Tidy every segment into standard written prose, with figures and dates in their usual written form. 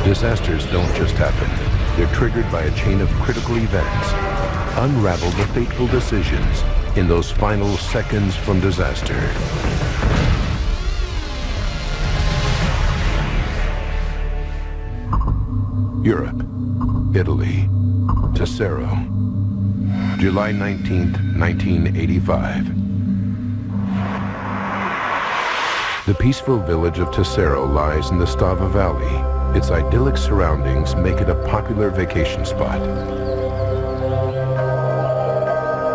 Disasters don't just happen. They're triggered by a chain of critical events. Unravel the fateful decisions in those final seconds from disaster. Europe, Italy, Tesoro, July 19th, 1985. The peaceful village of Tesoro lies in the Stava Valley. Its idyllic surroundings make it a popular vacation spot.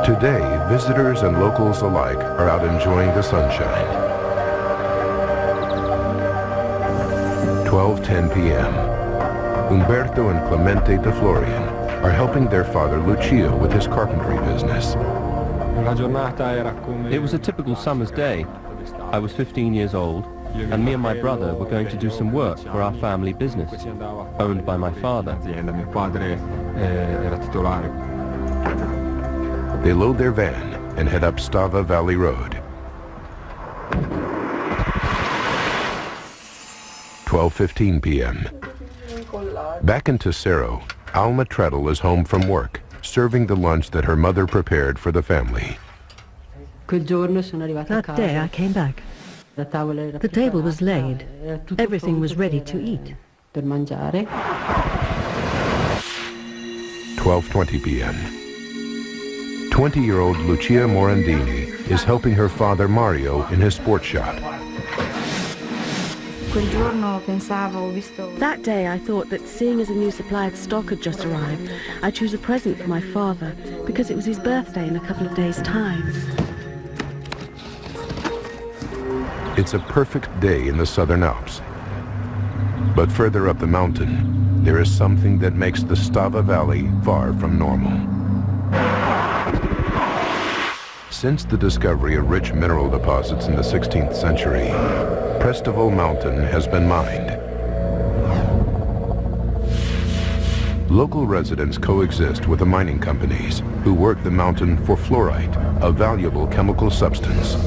Today, visitors and locals alike are out enjoying the sunshine. 12:10 p.m. Umberto and Clemente de Florian are helping their father Lucio with his carpentry business. It was a typical summer's day. I was 15 years old, and me and my brother were going to do some work for our family business, owned by my father. They load their van and head up Stava Valley Road. 12:15 p.m. Back in Tesoro, Alma Treadle is home from work, serving the lunch that her mother prepared for the family. That day I came back. The table was laid. Everything was ready to eat. 12:20 p.m. 20-year-old Lucia Morandini is helping her father Mario in his sports shop. That day I thought that seeing as a new supply of stock had just arrived, I'd choose a present for my father, because it was his birthday in a couple of days' time. It's a perfect day in the Southern Alps. But further up the mountain, there is something that makes the Stava Valley far from normal. Since the discovery of rich mineral deposits in the 16th century, Prestival Mountain has been mined. Local residents coexist with the mining companies who work the mountain for fluorite, a valuable chemical substance.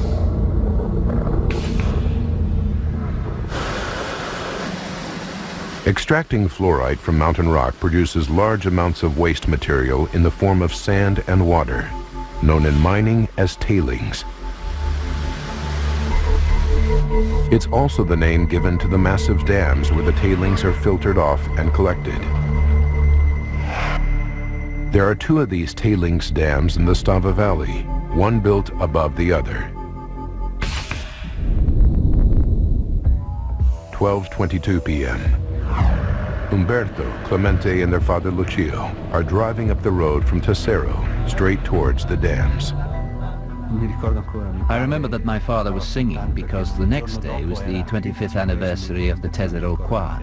Extracting fluorite from mountain rock produces large amounts of waste material in the form of sand and water, known in mining as tailings. It's also the name given to the massive dams where the tailings are filtered off and collected. There are two of these tailings dams in the Stava Valley, one built above the other. 12:22 p.m. Umberto, Clemente, and their father Lucio are driving up the road from Tesoro straight towards the dams. I remember that my father was singing because the next day was the 25th anniversary of the Tesoro Choir.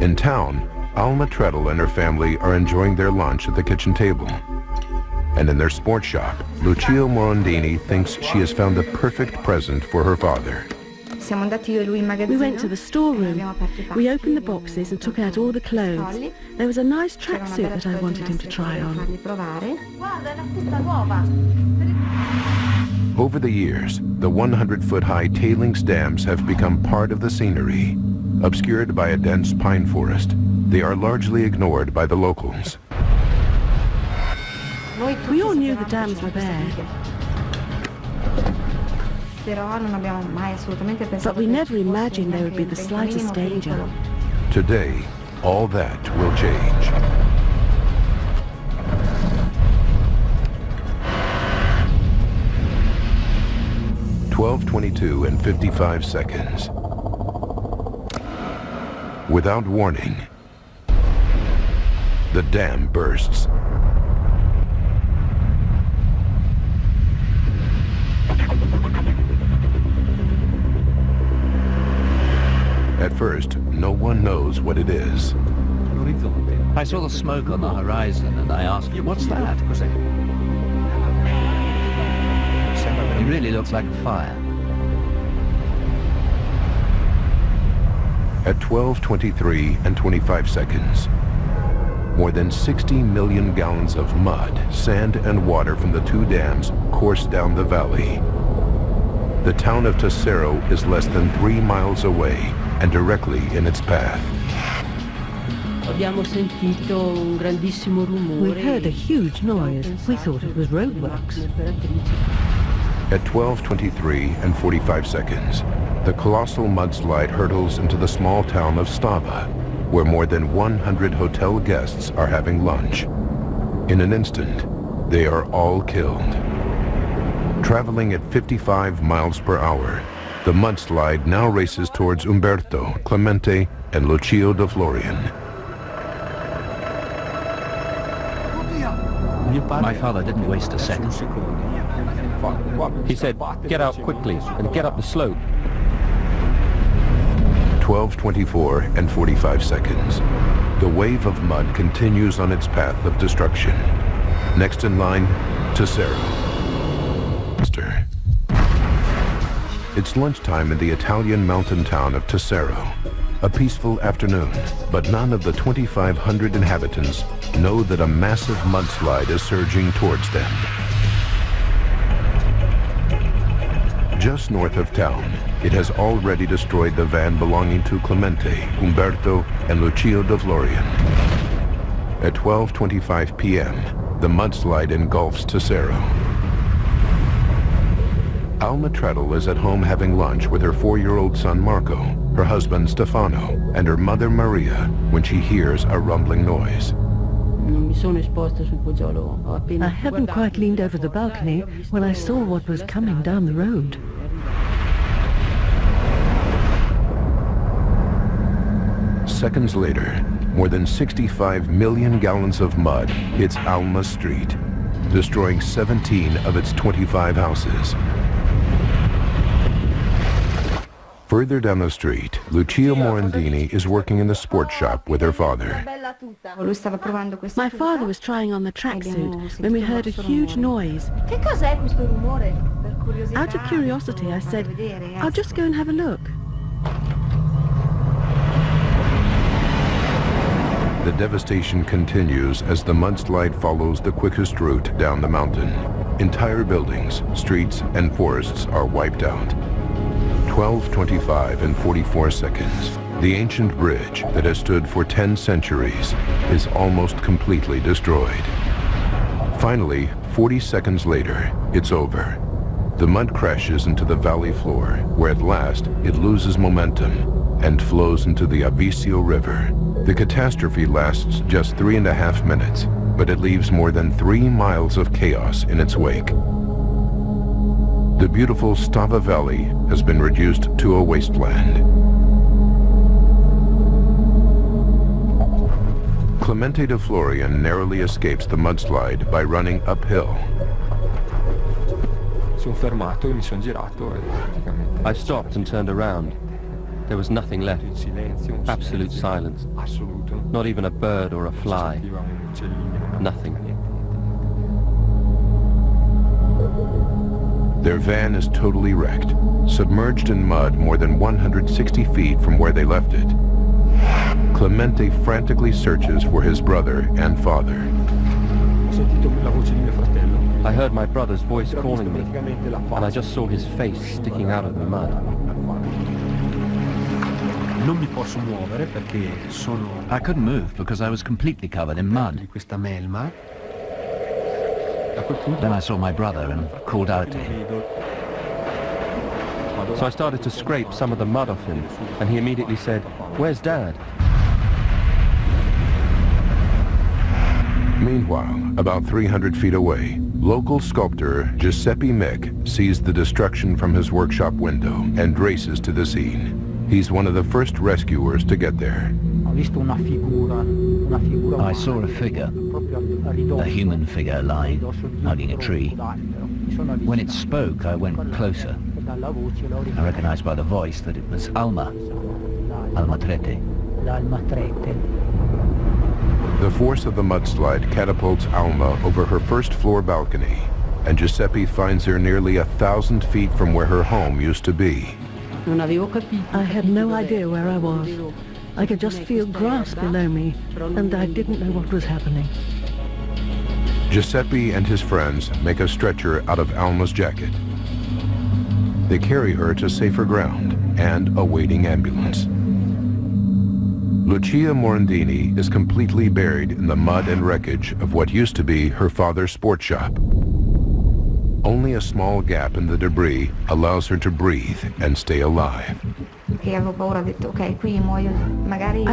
In town, Alma Treadle and her family are enjoying their lunch at the kitchen table. And in their sports shop, Lucio Morandini thinks she has found the perfect present for her father. We went to the storeroom. We opened the boxes and took out all the clothes. There was a nice tracksuit that I wanted him to try on. Over the years, the 100-foot-high tailings dams have become part of the scenery. Obscured by a dense pine forest, they are largely ignored by the locals. We all knew the dams were there, but we never imagined there would be the slightest danger. Today, all that will change. (12:22 and 55 seconds). Without warning, the dam bursts. At first, no one knows what it is. I saw the smoke on the horizon and I asked, "What's that?" It really looks like a fire. At 12:23 and 25 seconds, more than 60 million gallons of mud, sand, and water from the two dams course down the valley. the town of Tesoro is less than 3 miles away and directly in its path. We heard a huge noise. We thought it was roadworks. At 12:23 and 45 seconds, the colossal mudslide hurtles into the small town of Stava, where more than 100 hotel guests are having lunch. In an instant, they are all killed. Traveling at 55 miles per hour, the mudslide now races towards Umberto, Clemente, and Lucio de Florian. My father didn't waste a second. He said, "Get out quickly and get up the slope." 12:24 and 45 seconds. The wave of mud continues on its path of destruction. Next in line, Tesoro. It's lunchtime in the Italian mountain town of Tesoro. A peaceful afternoon, but none of the 2,500 inhabitants know that a massive mudslide is surging towards them. Just north of town, it has already destroyed the van belonging to Clemente, Umberto, and Lucio de Florian. At 12:25 p.m., the mudslide engulfs Tesoro. Alma Treadle is at home having lunch with her 4-year-old son Marco, her husband Stefano, and her mother Maria when she hears a rumbling noise. I hadn't quite leaned over the balcony when I saw what was coming down the road. Seconds later, more than 65 million gallons of mud hits Alma Street, destroying 17 of its 25 houses. Further down the street, Lucia Morandini is working in the sports shop with her father. My father was trying on the tracksuit when we heard a huge noise. Out of curiosity, I said, "I'll just go and have a look." The devastation continues as the mudslide follows the quickest route down the mountain. Entire buildings, streets, and forests are wiped out. 12:25 and 44 seconds. The ancient bridge that has stood for 10 centuries is almost completely destroyed. Finally, 40 seconds later, it's over. The mud crashes into the valley floor, where at last it loses momentum and flows into the Avisio River. The catastrophe lasts just 3.5 minutes, but it leaves more than 3 miles of chaos in its wake. The beautiful Stava Valley has been reduced to a wasteland. Clemente de Florian narrowly escapes the mudslide by running uphill. I stopped and turned around. There was nothing left. Absolute silence. Not even a bird or a fly. Nothing. Their van is totally wrecked, submerged in mud more than 160 feet from where they left it. Clemente frantically searches for his brother and father. I heard my brother's voice calling me, and I just saw his face sticking out of the mud. I couldn't move because I was completely covered in mud. Then I saw my brother and called out to him. So I started to scrape some of the mud off him, and he immediately said, "Where's Dad?" Meanwhile, about 300 feet away, local sculptor Giuseppe Mick sees the destruction from his workshop window and races to the scene. He's one of the first rescuers to get there. I saw a figure, a human figure lying, hugging a tree. When it spoke, I went closer. I recognized by the voice that it was Alma Trete. The force of the mudslide catapults Alma over her first floor balcony, and Giuseppe finds her nearly 1,000 feet from where her home used to be. I had no idea where I was. I could just feel grass below me, and I didn't know what was happening. Giuseppe and his friends make a stretcher out of Alma's jacket. They carry her to safer ground and a waiting ambulance. Lucia Morandini is completely buried in the mud and wreckage of what used to be her father's sports shop. Only a small gap in the debris allows her to breathe and stay alive. I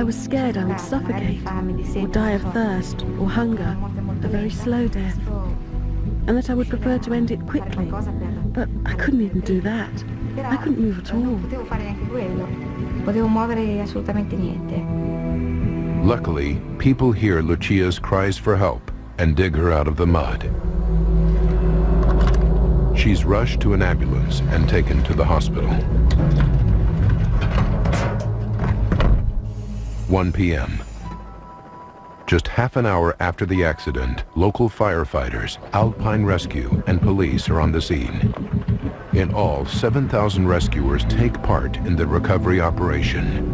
was scared I would suffocate, or die of thirst, or hunger, a very slow death, and that I would prefer to end it quickly. But I couldn't even do that. I couldn't move at all. Luckily, people hear Lucia's cries for help and dig her out of the mud. She's rushed to an ambulance and taken to the hospital. 1 p.m. Just half an hour after the accident, local firefighters, Alpine Rescue, and police are on the scene. In all, 7,000 rescuers take part in the recovery operation.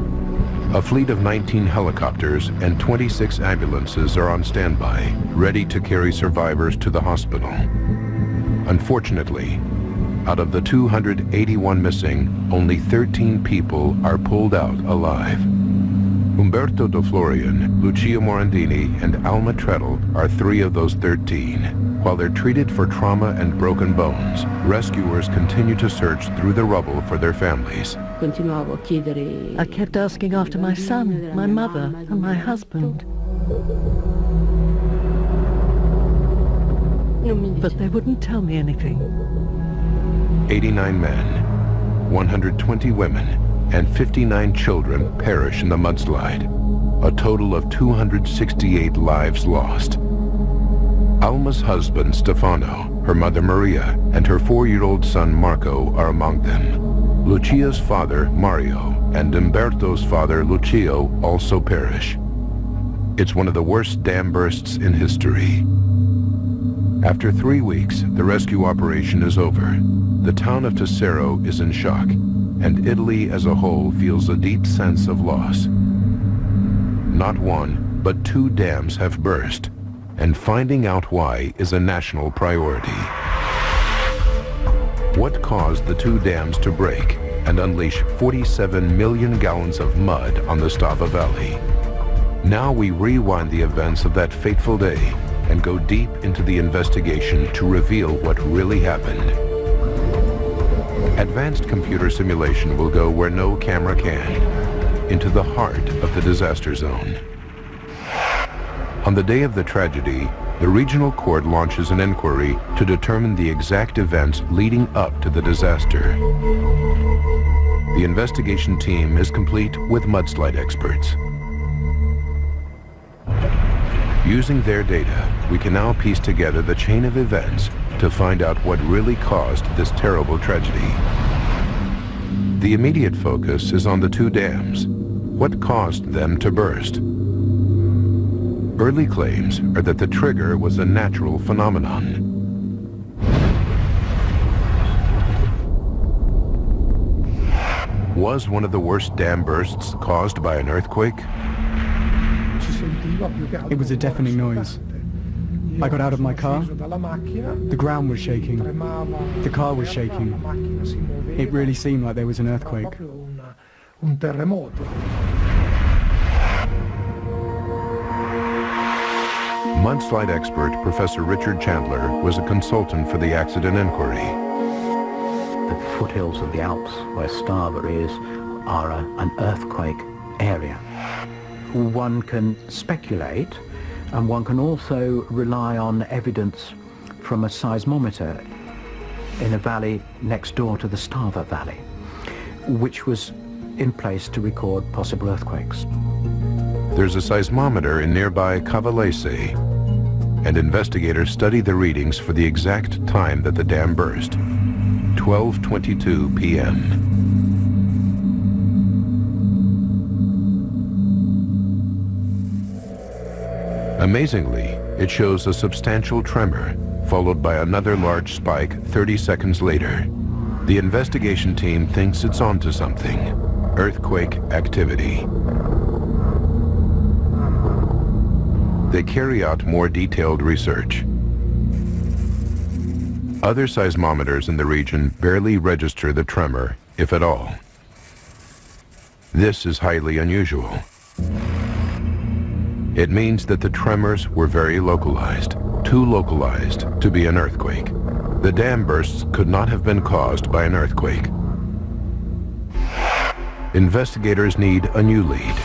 A fleet of 19 helicopters and 26 ambulances are on standby, ready to carry survivors to the hospital. Unfortunately, out of the 281 missing, only 13 people are pulled out alive. Umberto De Florian, Lucia Morandini, and Alma Treadle are 3 of those 13. While they're treated for trauma and broken bones, rescuers continue to search through the rubble for their families. I kept asking after my son, my mother, and my husband. But they wouldn't tell me anything. 89 men, 120 women, and 59 children perish in the mudslide. A total of 268 lives lost. Alma's husband, Stefano, her mother, Maria, and her 4-year-old son, Marco, are among them. Lucia's father, Mario, and Umberto's father, Lucio, also perish. It's one of the worst dam bursts in history. After 3 weeks, the rescue operation is over. The town of Tesero is in shock, and Italy as a whole feels a deep sense of loss. Not 1, but 2 dams have burst, and finding out why is a national priority. What caused the 2 dams to break and unleash 47 million gallons of mud on the Stava Valley? Now we rewind the events of that fateful day and go deep into the investigation to reveal what really happened. Advanced computer simulation will go where no camera can, into the heart of the disaster zone. On the day of the tragedy, the regional court launches an inquiry to determine the exact events leading up to the disaster. The investigation team is complete with mudslide experts. Using their data, we can now piece together the chain of events to find out what really caused this terrible tragedy. The immediate focus is on the 2 dams. What caused them to burst? Early claims are that the trigger was a natural phenomenon. Was one of the worst dam bursts caused by an earthquake? It was a deafening noise. I got out of my car. The ground was shaking. The car was shaking. It really seemed like there was an earthquake. Mudslide expert Professor Richard Chandler was a consultant for the accident inquiry. The foothills of the Alps, where Stava is, are an earthquake area. One can speculate, and one can also rely on evidence from a seismometer in a valley next door to the Stava Valley, which was in place to record possible earthquakes. There's a seismometer in nearby Cavalese, and investigators study the readings for the exact time that the dam burst, 12:22 p.m. Amazingly, it shows a substantial tremor, followed by another large spike 30 seconds later. The investigation team thinks it's onto something: earthquake activity. They carry out more detailed research. Other seismometers in the region barely register the tremor, if at all. This is highly unusual. It means that the tremors were very localized, too localized to be an earthquake. The dam bursts could not have been caused by an earthquake. Investigators need a new lead.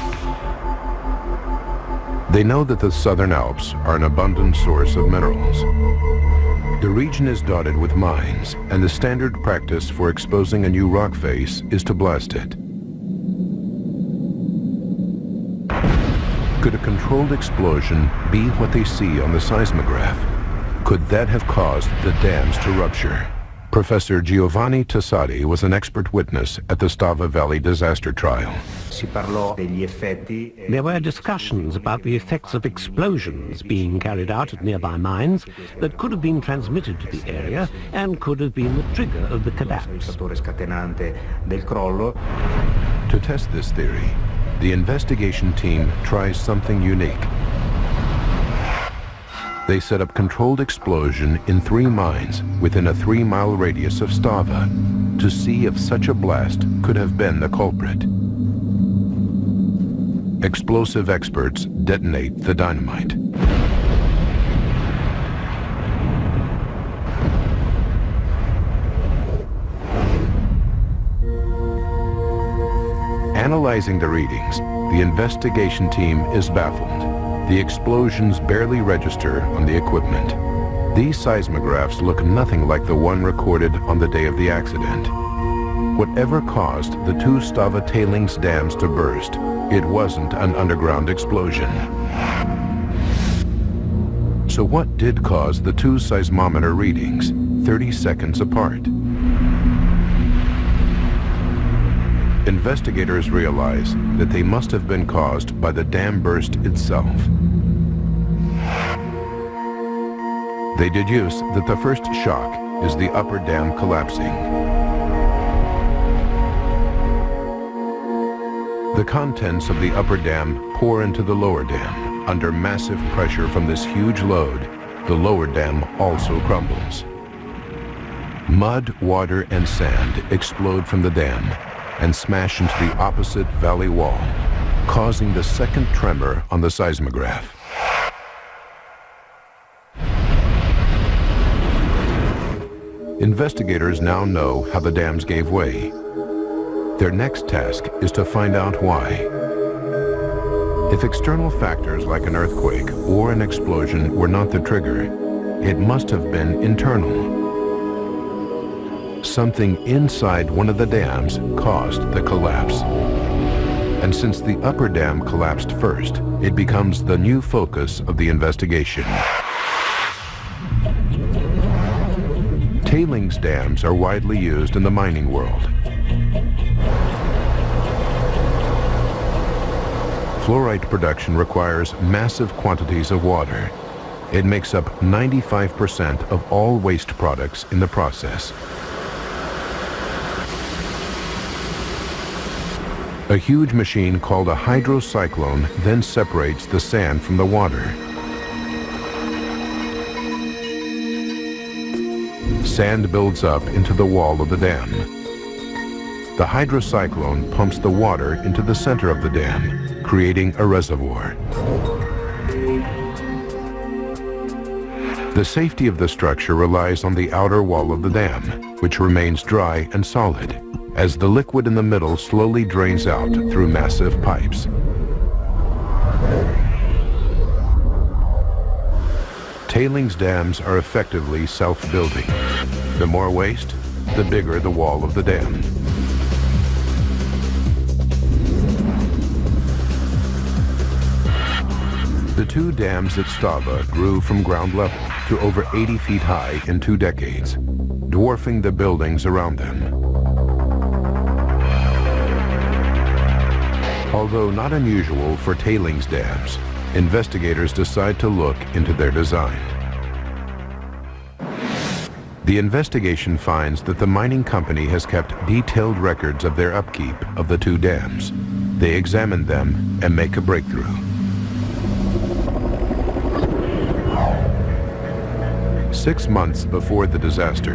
They know that the Southern Alps are an abundant source of minerals. The region is dotted with mines, and the standard practice for exposing a new rock face is to blast it. Could a controlled explosion be what they see on the seismograph? Could that have caused the dams to rupture? Professor Giovanni Tassati was an expert witness at the Stava Valley disaster trial. There were discussions about the effects of explosions being carried out at nearby mines that could have been transmitted to the area and could have been the trigger of the collapse. To test this theory, the investigation team tries something unique. They set up controlled explosion in 3 mines within a 3-mile radius of Stava to see if such a blast could have been the culprit. Explosive experts detonate the dynamite. Analyzing the readings, the investigation team is baffled. The explosions barely register on the equipment. These seismographs look nothing like the one recorded on the day of the accident. Whatever caused the 2 Stava tailings dams to burst, it wasn't an underground explosion. So what did cause the 2 seismometer readings 30 seconds apart? Investigators realize that they must have been caused by the dam burst itself. They deduce that the first shock is the upper dam collapsing. The contents of the upper dam pour into the lower dam. Under massive pressure from this huge load, the lower dam also crumbles. Mud, water, and sand explode from the dam and smash into the opposite valley wall, causing the second tremor on the seismograph. Investigators now know how the dams gave way. Their next task is to find out why. If external factors like an earthquake or an explosion were not the trigger, it must have been internal. Something inside one of the dams caused the collapse. And since the upper dam collapsed first, it becomes the new focus of the investigation. Tailings dams are widely used in the mining world. Fluorite production requires massive quantities of water. It makes up 95% of all waste products in the process. A huge machine called a hydrocyclone then separates the sand from the water. Sand builds up into the wall of the dam. The hydrocyclone pumps the water into the center of the dam, creating a reservoir. The safety of the structure relies on the outer wall of the dam, which remains dry and solid, as the liquid in the middle slowly drains out through massive pipes. Tailings dams are effectively self-building. The more waste, the bigger the wall of the dam. The 2 dams at Stava grew from ground level to over 80 feet high in 2 decades, dwarfing the buildings around them. Although not unusual for tailings dams, investigators decide to look into their design. The investigation finds that the mining company has kept detailed records of their upkeep of the 2 dams. They examine them and make a breakthrough. 6 months before the disaster,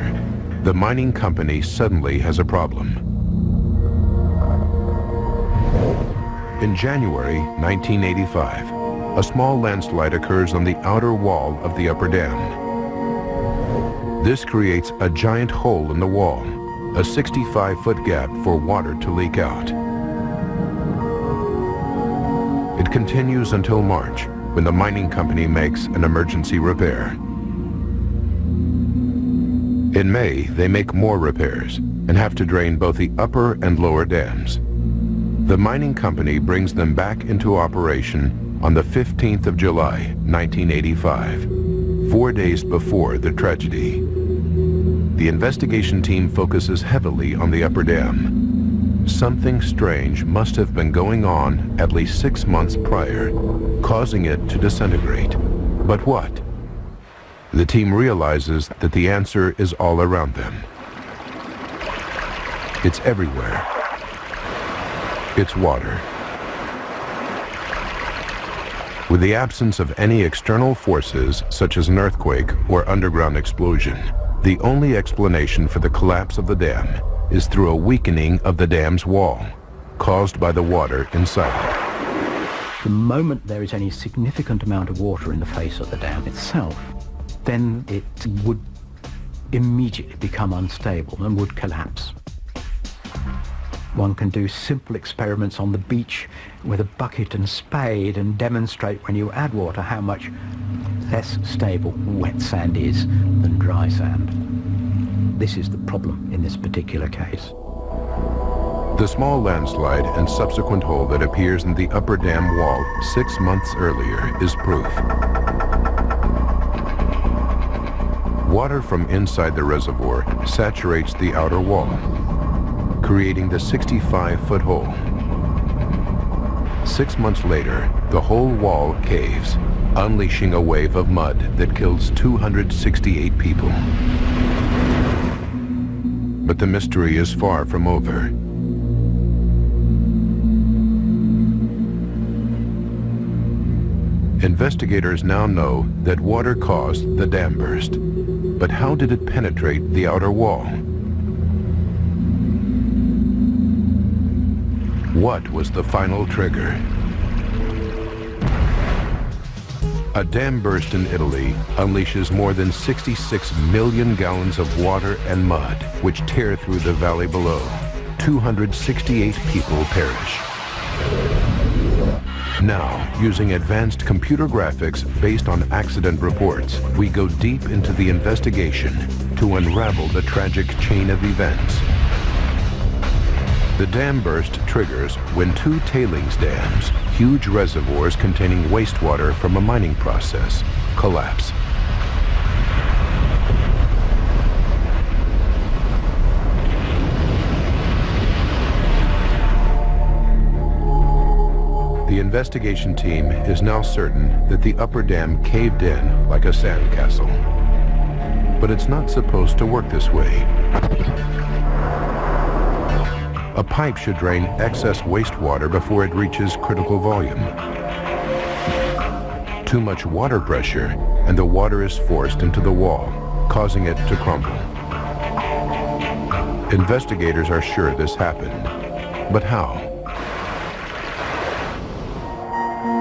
the mining company suddenly has a problem. In January 1985, a small landslide occurs on the outer wall of the upper dam. This creates a giant hole in the wall, a 65-foot gap for water to leak out. It continues until March, when the mining company makes an emergency repair. In May, they make more repairs and have to drain both the upper and lower dams. The mining company brings them back into operation on the 15th of July, 1985, 4 days before the tragedy. The investigation team focuses heavily on the upper dam. Something strange must have been going on at least 6 months prior, causing it to disintegrate. But what? The team realizes that the answer is all around them. It's everywhere. It's water. With the absence of any external forces, such as an earthquake or underground explosion, the only explanation for the collapse of the dam is through a weakening of the dam's wall, caused by the water inside it. The moment there is any significant amount of water in the face of the dam itself, then it would immediately become unstable and would collapse. One can do simple experiments on the beach with a bucket and spade and demonstrate when you add water how much less stable wet sand is than dry sand. This is the problem in this particular case. The small landslide and subsequent hole that appears in the upper dam wall 6 months earlier is proof. Water from inside the reservoir saturates the outer wall, creating the 65-foot hole. 6 months later, the whole wall caves, unleashing a wave of mud that kills 268 people. But the mystery is far from over. Investigators now know that water caused the dam burst. But how did it penetrate the outer wall? What was the final trigger? A dam burst in Italy unleashes more than 66 million gallons of water and mud, which tear through the valley below. 268 people perish. Now, using advanced computer graphics based on accident reports, we go deep into the investigation to unravel the tragic chain of events. The dam burst triggers when 2 tailings dams, huge reservoirs containing wastewater from a mining process, collapse. The investigation team is now certain that the upper dam caved in like a sandcastle. But it's not supposed to work this way. A pipe should drain excess wastewater before it reaches critical volume. Too much water pressure, and the water is forced into the wall, causing it to crumble. Investigators are sure this happened. But how?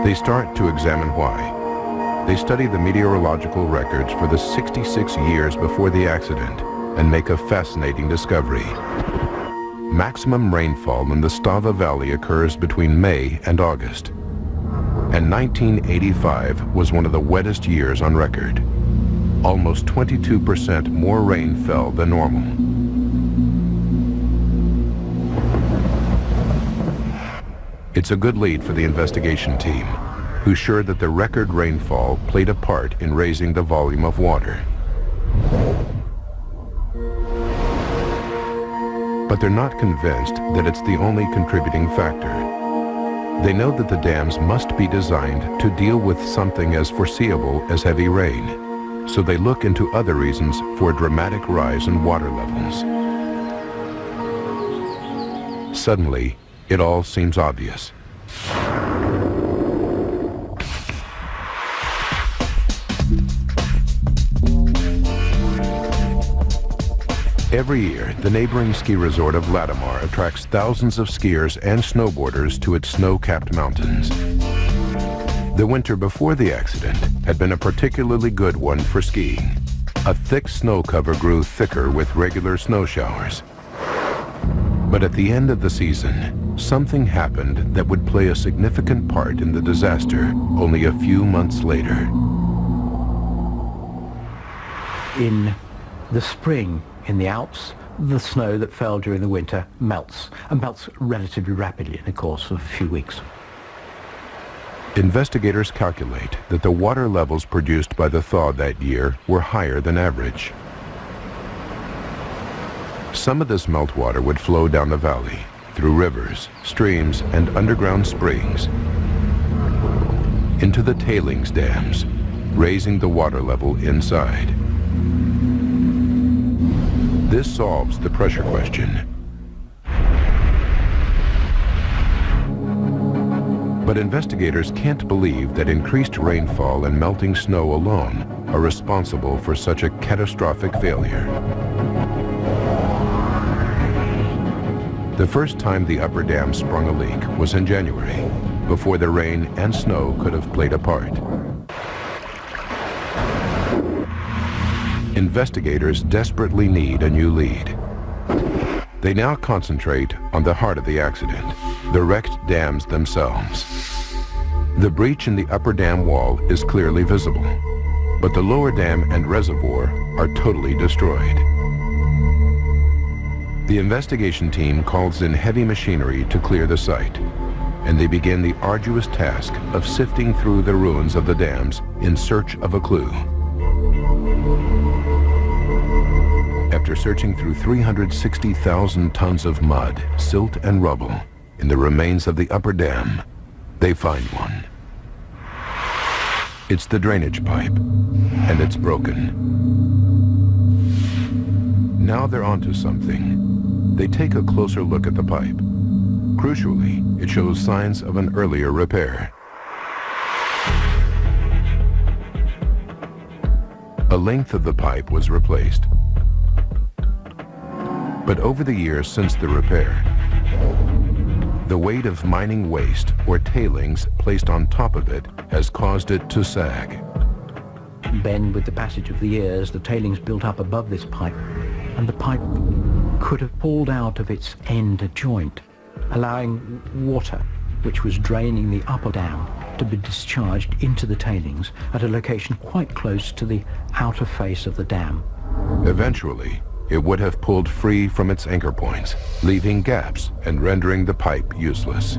They start to examine why. They study the meteorological records for the 66 years before the accident and make a fascinating discovery. Maximum rainfall in the Stava Valley occurs between May and August. And 1985 was one of the wettest years on record. Almost 22% more rain fell than normal. It's a good lead for the investigation team, who's sure that the record rainfall played a part in raising the volume of water. But they're not convinced that it's the only contributing factor. They know that the dams must be designed to deal with something as foreseeable as heavy rain, so they look into other reasons for a dramatic rise in water levels. Suddenly, it all seems obvious. Every year, the neighboring ski resort of Latimar attracts thousands of skiers and snowboarders to its snow-capped mountains. The winter before the accident had been a particularly good one for skiing. A thick snow cover grew thicker with regular snow showers. But at the end of the season, something happened that would play a significant part in the disaster only a few months later. In the spring in the Alps, the snow that fell during the winter melts, and melts relatively rapidly in the course of a few weeks. Investigators calculate that the water levels produced by the thaw that year were higher than average. Some of this meltwater would flow down the valley, through rivers, streams, and underground springs, into the tailings dams, raising the water level inside. This solves the pressure question. But investigators can't believe that increased rainfall and melting snow alone are responsible for such a catastrophic failure. The first time the upper dam sprung a leak was in January, before the rain and snow could have played a part. Investigators desperately need a new lead. They now concentrate on the heart of the accident, the wrecked dams themselves. The breach in the upper dam wall is clearly visible, but the lower dam and reservoir are totally destroyed. The investigation team calls in heavy machinery to clear the site, and they begin the arduous task of sifting through the ruins of the dams in search of a clue. After searching through 360,000 tons of mud, silt, and rubble in the remains of the upper dam, they find one. It's the drainage pipe, and it's broken. Now they're onto something. They take a closer look at the pipe. Crucially, it shows signs of an earlier repair. A length of the pipe was replaced. But over the years since the repair, the weight of mining waste or tailings placed on top of it has caused it to sag. Then, with the passage of the years, the tailings built up above this pipe, and the pipe could have pulled out of its end joint, allowing water, which was draining the upper dam, to be discharged into the tailings at a location quite close to the outer face of the dam. Eventually, it would have pulled free from its anchor points, leaving gaps and rendering the pipe useless.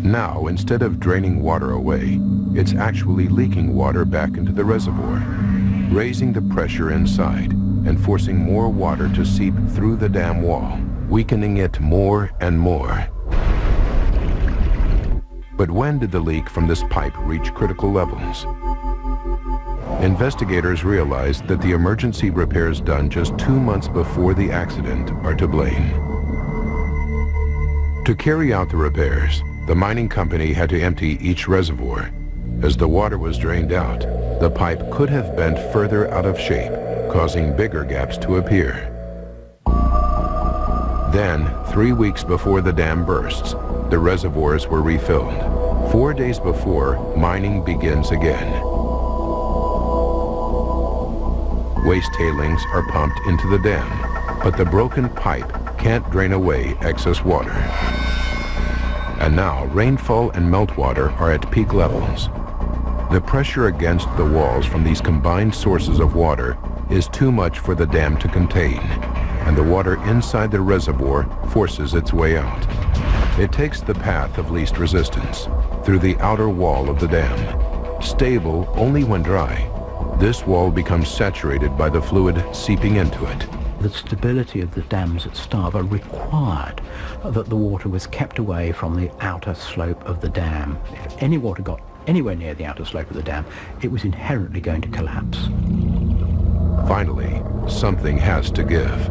Now, instead of draining water away, it's actually leaking water back into the reservoir, raising the pressure inside and forcing more water to seep through the dam wall, weakening it more and more. But when did the leak from this pipe reach critical levels? Investigators realized that the emergency repairs done just 2 months before the accident are to blame. To carry out the repairs, the mining company had to empty each reservoir. As the water was drained out, the pipe could have bent further out of shape, causing bigger gaps to appear. Then, 3 weeks before the dam bursts, the reservoirs were refilled. 4 days before, mining begins again. Waste tailings are pumped into the dam, but the broken pipe can't drain away excess water. And now rainfall and meltwater are at peak levels. The pressure against the walls from these combined sources of water is too much for the dam to contain, and the water inside the reservoir forces its way out. It takes the path of least resistance, through the outer wall of the dam. Stable only when dry, this wall becomes saturated by the fluid seeping into it. The stability of the dams at Stava required that the water was kept away from the outer slope of the dam. If any water got anywhere near the outer slope of the dam, it was inherently going to collapse. Finally, something has to give.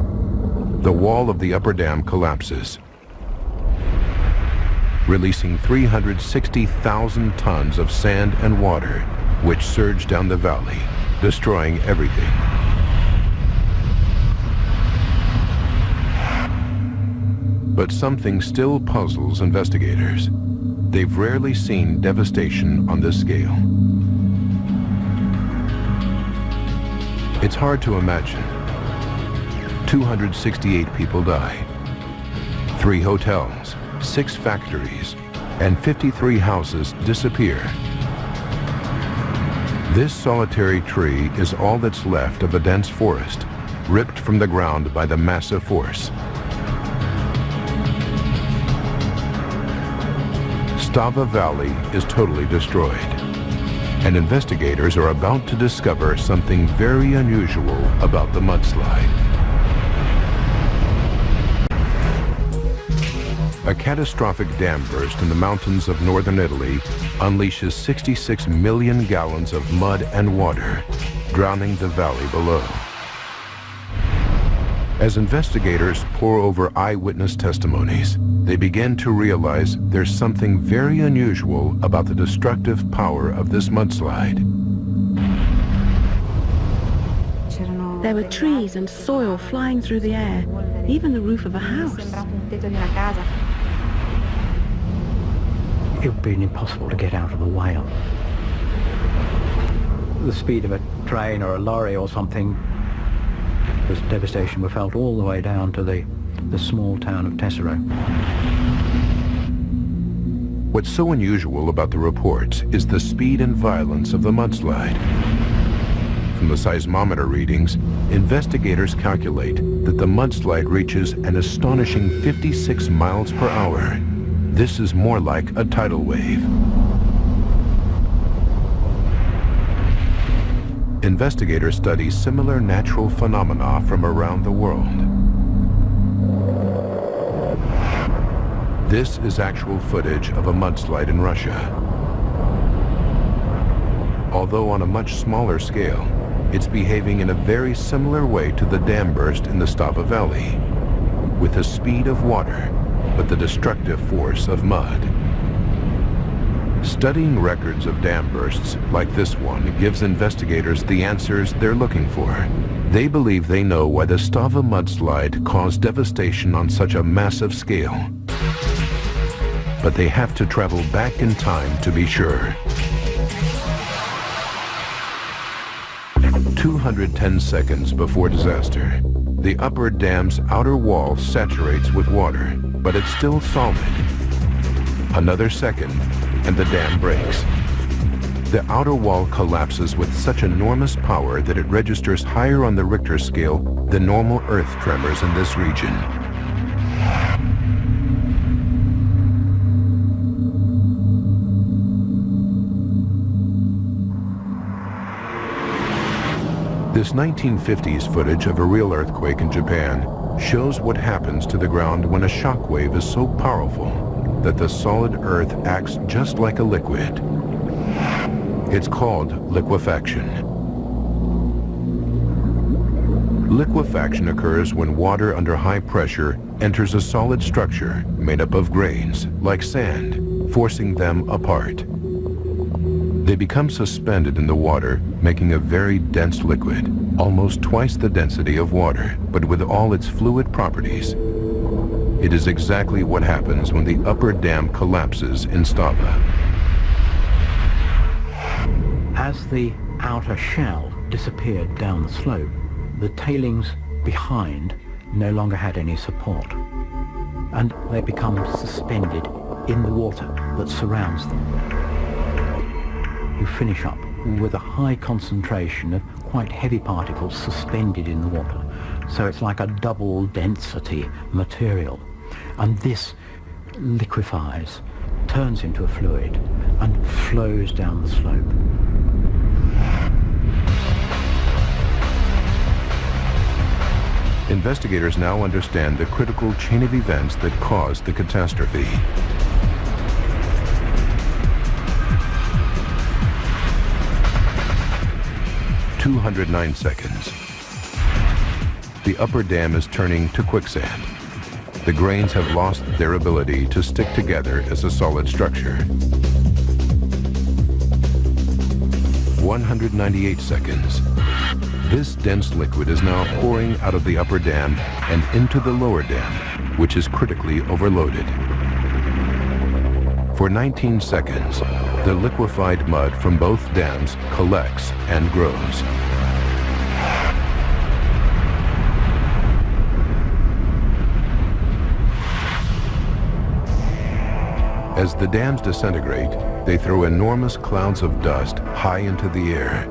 The wall of the upper dam collapses, releasing 360,000 tons of sand and water, which surge down the valley, destroying everything. But something still puzzles investigators. They've rarely seen devastation on this scale. It's hard to imagine. 268 people die. 3 hotels, 6 factories, and 53 houses disappear. This solitary tree is all that's left of a dense forest, ripped from the ground by the massive force. Stava Valley is totally destroyed, and investigators are about to discover something very unusual about the mudslide. A catastrophic dam burst in the mountains of northern Italy unleashes 66 million gallons of mud and water, drowning the valley below. As investigators pore over eyewitness testimonies, they begin to realize there's something very unusual about the destructive power of this mudslide. There were trees and soil flying through the air, even the roof of a house. It would be impossible to get out of the whale. The speed of a train or a lorry or something, this devastation was felt all the way down to the small town of Tessero. What's so unusual about the reports is the speed and violence of the mudslide. From the seismometer readings, investigators calculate that the mudslide reaches an astonishing 56 miles per hour. This is more like a tidal wave. Investigators study similar natural phenomena from around the world. This is actual footage of a mudslide in Russia. Although on a much smaller scale, it's behaving in a very similar way to the dam burst in the Stava Valley, with the speed of water, but the destructive force of mud. Studying records of dam bursts like this one gives investigators the answers they're looking for. They believe they know why the Stava mudslide caused devastation on such a massive scale. But they have to travel back in time to be sure. 210 seconds before disaster, the upper dam's outer wall saturates with water, but it's still solid. Another second, and the dam breaks. The outer wall collapses with such enormous power that it registers higher on the Richter scale than normal earth tremors in this region. This 1950s footage of a real earthquake in Japan shows what happens to the ground when a shock wave is so powerful that the solid earth acts just like a liquid. It's called liquefaction. Liquefaction occurs when water under high pressure enters a solid structure made up of grains, like sand, forcing them apart. They become suspended in the water, making a very dense liquid, almost twice the density of water, but with all its fluid properties. It is exactly what happens when the upper dam collapses in Stava. As the outer shell disappeared down the slope, the tailings behind no longer had any support, and they become suspended in the water that surrounds them. You finish up with a high concentration of quite heavy particles suspended in the water. So it's like a double density material. And this liquefies, turns into a fluid, and flows down the slope. Investigators now understand the critical chain of events that caused the catastrophe. "209 seconds. The upper dam is turning to quicksand. The grains have lost their ability to stick together as a solid structure. 198 seconds. This dense liquid is now pouring out of the upper dam and into the lower dam. which is critically overloaded. For 19 seconds, the liquefied mud from both dams collects and grows. As the dams disintegrate, they throw enormous clouds of dust high into the air.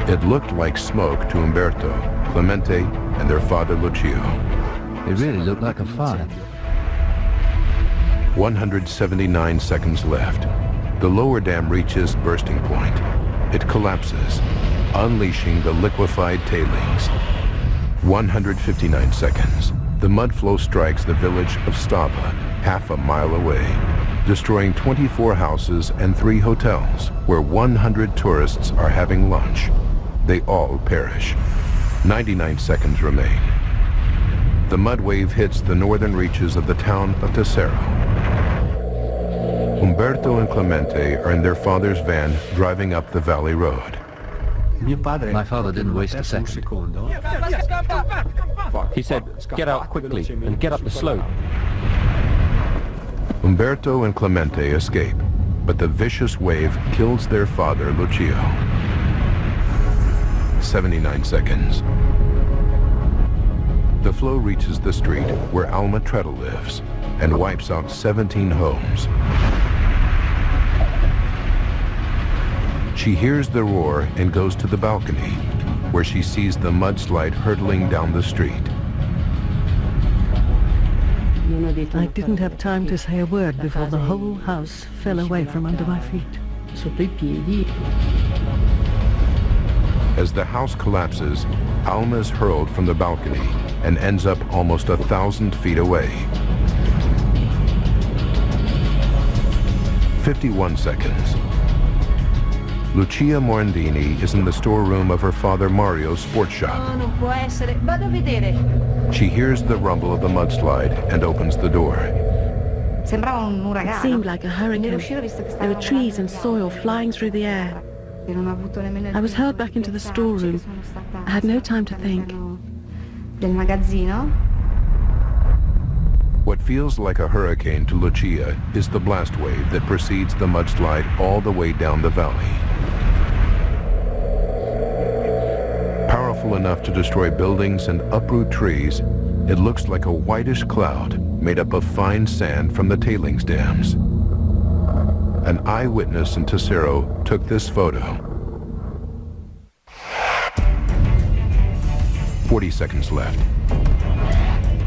It looked like smoke to Umberto, Clemente, and their father Lucio. It really looked like a fire. 179 seconds left. The lower dam reaches bursting point. It collapses, unleashing the liquefied tailings. 159 seconds. The mud flow strikes the village of Stava, half a mile away, destroying 24 houses and 3 hotels, where 100 tourists are having lunch. They all perish. 99 seconds remain. The mud wave hits the northern reaches of the town of Tesoro. Umberto and Clemente are in their father's van driving up the valley road. My father didn't waste a second. He said, "Get out quickly and get up the slope." Umberto and Clemente escape, but the vicious wave kills their father, Lucio. 79 seconds. The flow reaches the street where Alma Treadle lives and wipes out 17 homes. She hears the roar and goes to the balcony, where she sees the mudslide hurtling down the street. I didn't have time to say a word before the whole house fell away from under my feet. As the house collapses, Alma is hurled from the balcony and ends up almost 1,000 feet away. 51 seconds. Lucia Morandini is in the storeroom of her father Mario's sports shop. She hears the rumble of the mudslide and opens the door. It seemed like a hurricane. There were trees and soil flying through the air. I was hurled back into the storeroom. I had no time to think. What feels like a hurricane to Lucia is the blast wave that precedes the mudslide all the way down the valley. Powerful enough to destroy buildings and uproot trees, it looks like a whitish cloud made up of fine sand from the tailings dams. An eyewitness in Tesoro took this photo. 40 seconds left.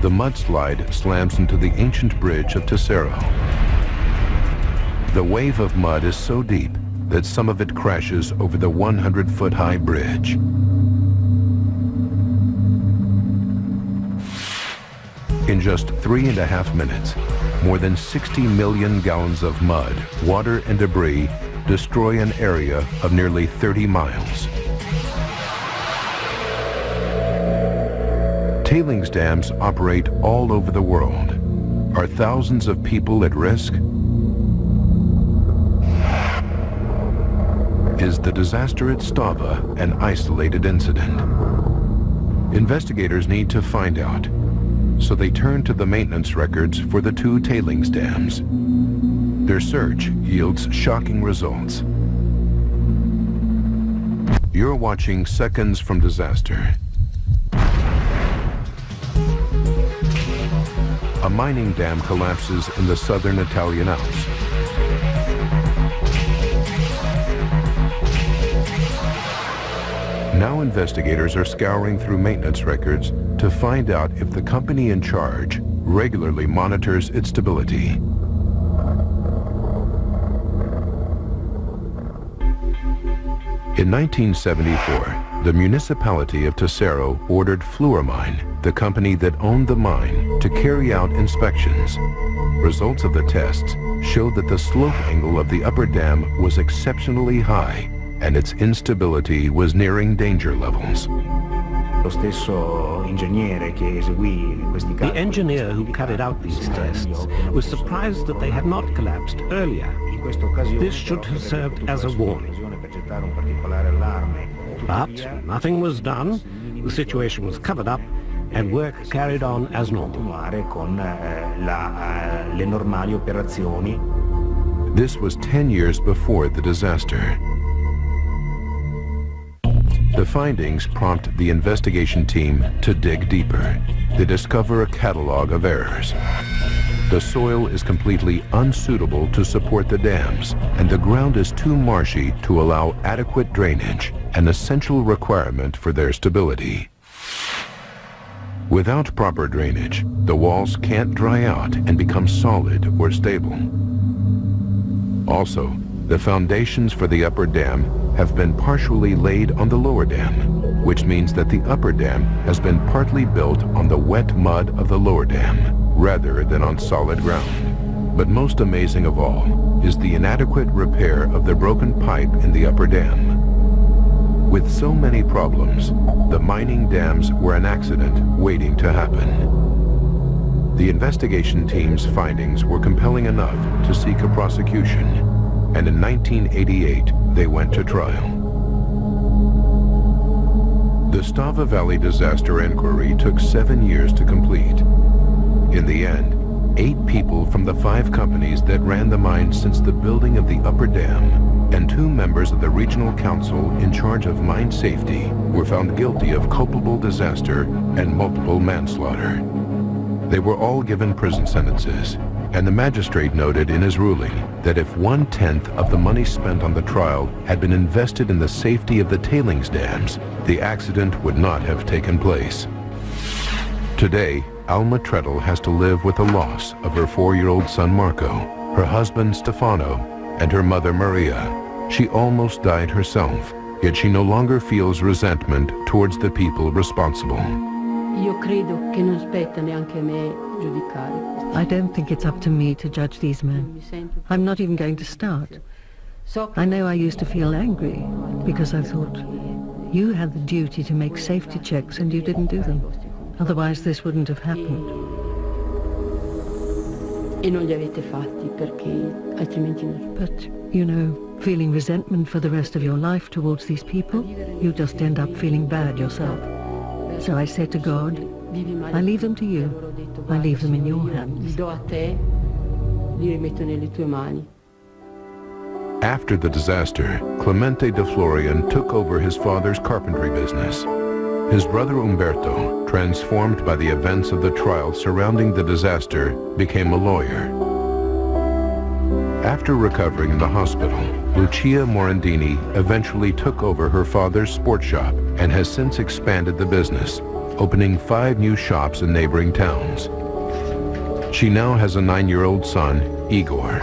The mudslide slams into the ancient bridge of Tesoro. The wave of mud is so deep that some of it crashes over the 100-foot-high bridge. In just 3.5 minutes, more than 60 million gallons of mud, water, and debris destroy an area of nearly 30 miles. Tailings dams operate all over the world. Are thousands of people at risk? Is the disaster at Stava an isolated incident? Investigators need to find out, so they turn to the maintenance records for the 2 tailings dams. Their search yields shocking results. You're watching Seconds from Disaster. A mining dam collapses in the southern Italian Alps. Now investigators are scouring through maintenance records to find out if the company in charge regularly monitors its stability. In 1974, the municipality of Tesoro ordered Fluormine, the company that owned the mine, to carry out inspections. Results of the tests showed that the slope angle of the upper dam was exceptionally high, and its instability was nearing danger levels. The engineer who carried out these tests was surprised that they had not collapsed earlier. This should have served as a warning. But nothing was done, the situation was covered up, and work carried on as normal. This was 10 years before the disaster. The findings prompt the investigation team to dig deeper. They discover a catalog of errors. The soil is completely unsuitable to support the dams, and the ground is too marshy to allow adequate drainage, an essential requirement for their stability. Without proper drainage, the walls can't dry out and become solid or stable. Also, the foundations for the upper dam have been partially laid on the lower dam, which means that the upper dam has been partly built on the wet mud of the lower dam, rather than on solid ground. But most amazing of all is the inadequate repair of the broken pipe in the upper dam. With so many problems, the mining dams were an accident waiting to happen. The investigation team's findings were compelling enough to seek a prosecution, and in 1988 they went to trial. The Stava Valley disaster inquiry took 7 years to complete. In the end, 8 people from the 5 companies that ran the mine since the building of the upper dam and 2 members of the regional council in charge of mine safety were found guilty of culpable disaster and multiple manslaughter. They were all given prison sentences, and the magistrate noted in his ruling that if 1/10 of the money spent on the trial had been invested in the safety of the tailings dams, the accident would not have taken place. Today, Alma Treadle has to live with the loss of her 4-year-old son Marco, her husband Stefano, and her mother Maria. She almost died herself, yet she no longer feels resentment towards the people responsible. I don't think it's up to me to judge these men. I'm not even going to start. I know I used to feel angry because I thought you had the duty to make safety checks and you didn't do them. Otherwise this wouldn't have happened. But, you know, feeling resentment for the rest of your life towards these people, you just end up feeling bad yourself. So I said to God, I leave them to you. I leave them in your hands. After the disaster, Clemente de Florian took over his father's carpentry business. His brother Umberto, transformed by the events of the trial surrounding the disaster, became a lawyer. After recovering in the hospital, Lucia Morandini eventually took over her father's sports shop and has since expanded the business, opening 5 new shops in neighboring towns. She now has a 9-year-old son, Igor.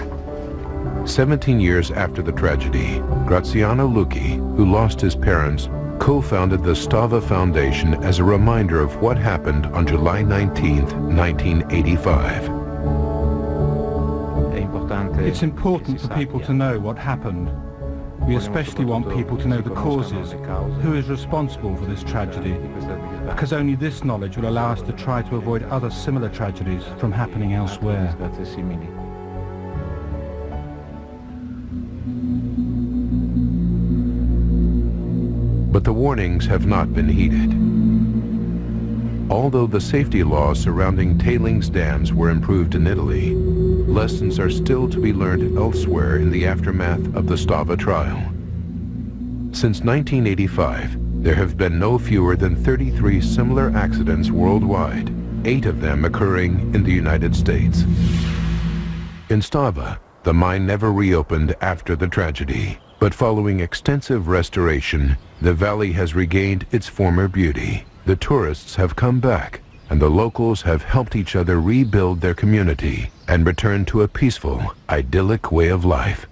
17 years after the tragedy, Graziano Lucchi, who lost his parents, co-founded the Stava Foundation as a reminder of what happened on July 19, 1985. It's important for people to know what happened. We especially want people to know the causes, who is responsible for this tragedy, because only this knowledge will allow us to try to avoid other similar tragedies from happening elsewhere. But the warnings have not been heeded. Although the safety laws surrounding tailings dams were improved in Italy, lessons are still to be learned elsewhere in the aftermath of the Stava trial. Since 1985, there have been no fewer than 33 similar accidents worldwide, 8 of them occurring in the United States. In Stava, the mine never reopened after the tragedy, but following extensive restoration, the valley has regained its former beauty. The tourists have come back, and the locals have helped each other rebuild their community and return to a peaceful, idyllic way of life.